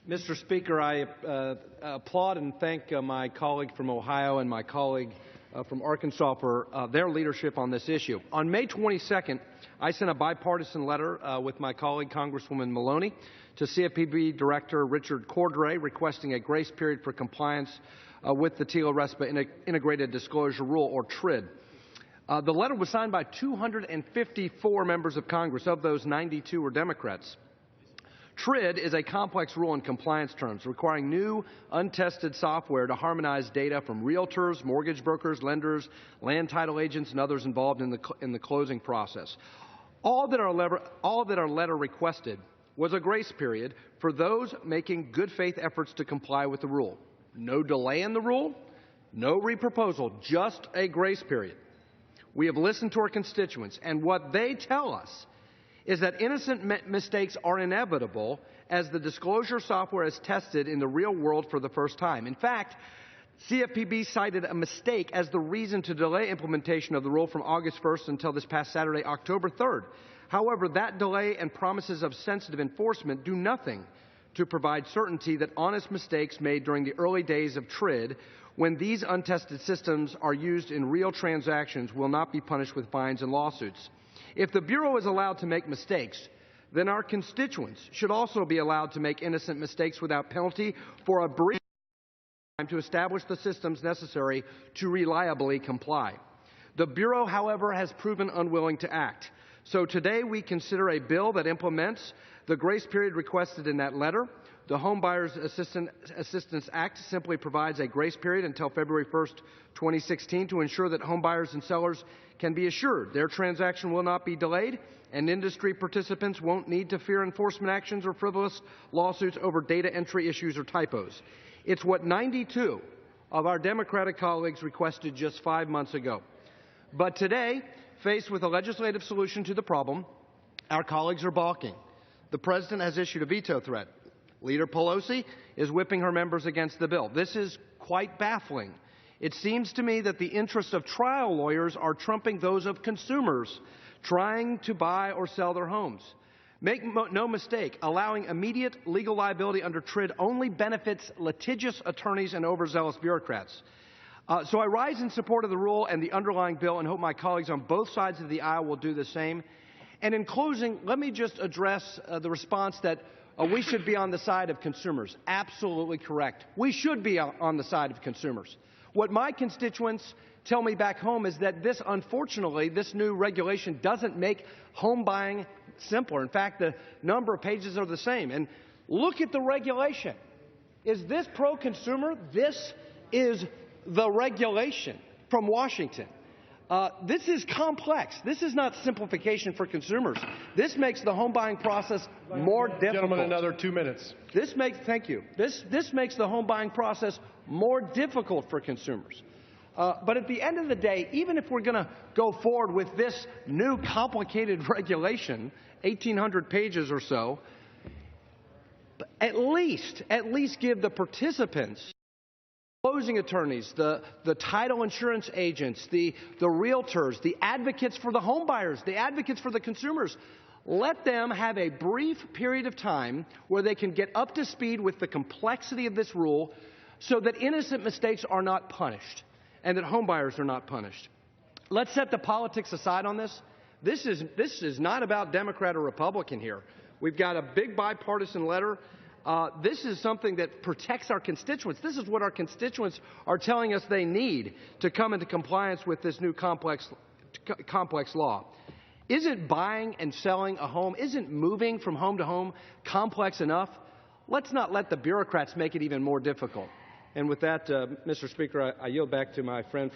Mr. Speaker, I applaud and thank my colleague from Ohio and my colleague from Arkansas for their leadership on this issue. On May 22nd, I sent a bipartisan letter with my colleague, Congresswoman Maloney, to CFPB Director Richard Cordray requesting a grace period for compliance with the TILA-RESPA Integrated Disclosure Rule, or TRID. The letter was signed by 254 members of Congress. Of those, 92 were Democrats. TRID is a complex rule in compliance terms, requiring new, untested software to harmonize data from realtors, mortgage brokers, lenders, land title agents, and others involved in the closing process. All that our letter requested was a grace period for those making good faith efforts to comply with the rule. No delay in the rule, no reproposal, just a grace period. We have listened to our constituents, and what they tell us is that innocent mistakes are inevitable as the disclosure software is tested in the real world for the first time. In fact, CFPB cited a mistake as the reason to delay implementation of the rule from August 1st until this past Saturday, October 3rd. However, that delay and promises of sensitive enforcement do nothing to provide certainty that honest mistakes made during the early days of TRID, when these untested systems are used in real transactions, will not be punished with fines and lawsuits. If the Bureau is allowed to make mistakes, then our constituents should also be allowed to make innocent mistakes without penalty for a brief time to establish the systems necessary to reliably comply. The Bureau, however, has proven unwilling to act. So today we consider a bill that implements the grace period requested in that letter. The Homebuyers Assistance Act simply provides a grace period until February 1st, 2016 to ensure that homebuyers and sellers can be assured their transaction will not be delayed and industry participants won't need to fear enforcement actions or frivolous lawsuits over data entry issues or typos. It's what 92 of our Democratic colleagues requested just 5 months ago. But today, faced with a legislative solution to the problem, our colleagues are balking. The President has issued a veto threat. Leader Pelosi is whipping her members against the bill. This is quite baffling. It seems to me that the interests of trial lawyers are trumping those of consumers trying to buy or sell their homes. Make no mistake, allowing immediate legal liability under TRID only benefits litigious attorneys and overzealous bureaucrats. So I rise in support of the rule and the underlying bill and hope my colleagues on both sides of the aisle will do the same. And in closing, let me just address the response that we should be on the side of consumers. Absolutely correct. We should be on the side of consumers. What my constituents tell me back home is that unfortunately, this new regulation doesn't make home buying simpler. In fact, the number of pages are the same. And look at the regulation. Is this pro-consumer? This is the regulation from Washington. This is complex. This is not simplification for consumers. This makes the home buying process more difficult. Gentlemen, another 2 minutes. Thank you. This makes the home buying process more difficult for consumers. But at the end of the day, even if we're going to go forward with this new complicated regulation, 1,800 pages or so, at least give the participants, closing attorneys, the title insurance agents, the realtors, the advocates for the home buyers, the advocates for the consumers, let them have a brief period of time where they can get up to speed with the complexity of this rule so that innocent mistakes are not punished and that home buyers are not punished. Let's set the politics aside on this. This is not about Democrat or Republican here. We've got a big bipartisan letter. This is something that protects our constituents. This is what our constituents are telling us they need to come into compliance with this new complex law. Isn't buying and selling a home, isn't moving from home to home complex enough? Let's not let the bureaucrats make it even more difficult. And with that, Mr. Speaker, I yield back to my friend from